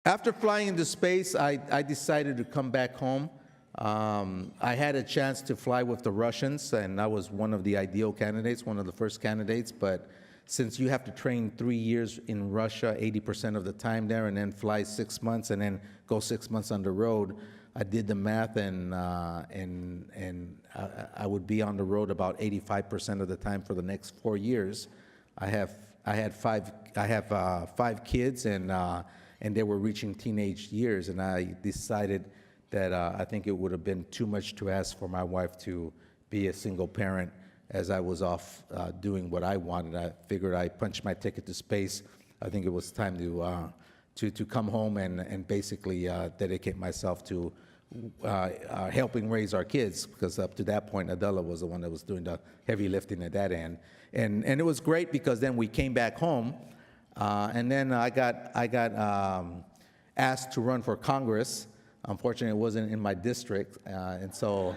After flying into space, I decided to come back home. I had a chance to fly with the Russians, and I was one of the ideal candidates, one of the first candidates. But since you have to train 3 years in Russia, 80% of the time there, and then fly 6 months, and then go 6 months on the road, I did the math, and I would be on the road about 85% of the time for the next 4 years. I have 5 kids, and they were reaching teenage years, and I decided that I think it would have been too much to ask for my wife to be a single parent as I was off doing what I wanted. I figured I punched my ticket to space. I think it was time to come home and basically dedicate myself to helping raise our kids, because up to that point, Adela was the one that was doing the heavy lifting at that end. And it was great because then we came back home, and then I got asked to run for Congress. Unfortunately, it wasn't in my district, and so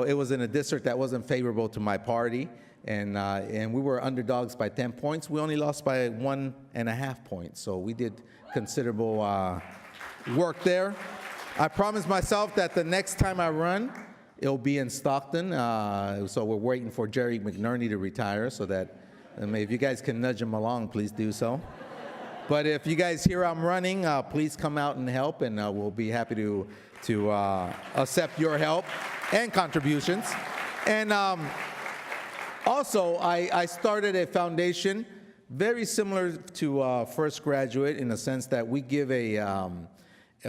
it was in a district that wasn't favorable to my party, and we were underdogs by 10 points. We only lost by 1.5 points, so we did considerable work there. I promised myself that the next time I run, it'll be in Stockton, so we're waiting for Jerry McNerney to retire, so that, if you guys can nudge him along, please do so. But if you guys hear I'm running, please come out and help, and we'll be happy to accept your help and contributions. And also, I started a foundation very similar to First Graduate in the sense that we give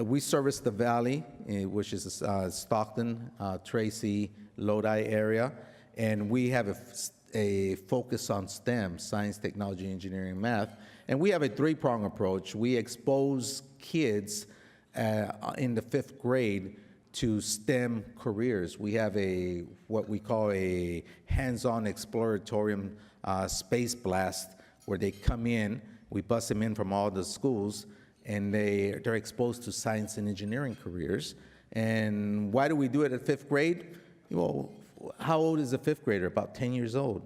we service the Valley, which is Stockton, Tracy, Lodi area, and we have a focus on STEM, science, technology, engineering, math. And we have a 3-prong approach. We expose kids in the 5th grade to STEM careers. We have what we call a hands-on exploratorium space blast, where they come in, we bus them in from all the schools, and they're exposed to science and engineering careers. And why do we do it at 5th grade? Well, how old is a 5th grader? About 10 years old.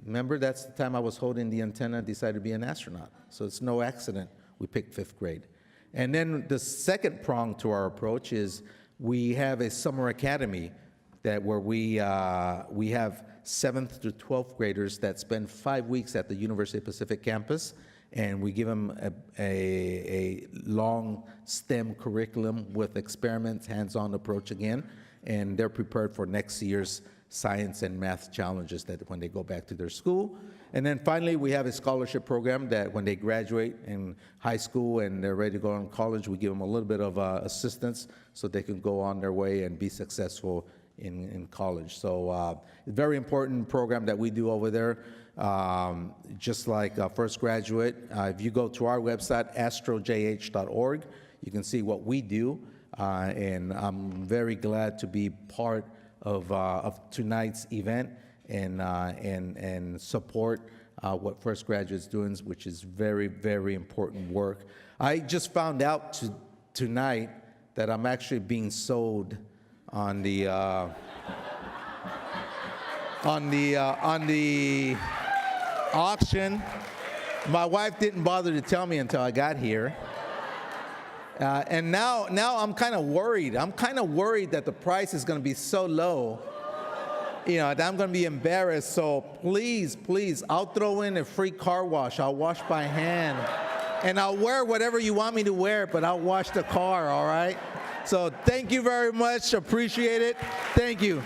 Remember, that's the time I was holding the antenna, decided to be an astronaut. So it's no accident we picked 5th grade. And then the second prong to our approach is we have a summer academy where we have 7th to 12th graders that spend 5 weeks at the University of Pacific campus, and we give them a long STEM curriculum with experiments, hands-on approach again, and they're prepared for next year's science and math challenges that when they go back to their school. And then finally, we have a scholarship program that when they graduate in high school and they're ready to go on college, we give them a little bit of assistance so they can go on their way and be successful in college. So very important program that we do over there. Just like First Graduate, if you go to our website, astrojh.org, you can see what we do. And I'm very glad to be part of tonight's event and support what First Graduate's doing, which is very, very important work. I just found out tonight that I'm actually being sold on the auction. My wife didn't bother to tell me until I got here. And now I'm kind of worried. I'm kind of worried that the price is going to be so low, that I'm going to be embarrassed. So please, I'll throw in a free car wash. I'll wash by hand. And I'll wear whatever you want me to wear, but I'll wash the car, all right? So thank you very much. Appreciate it. Thank you.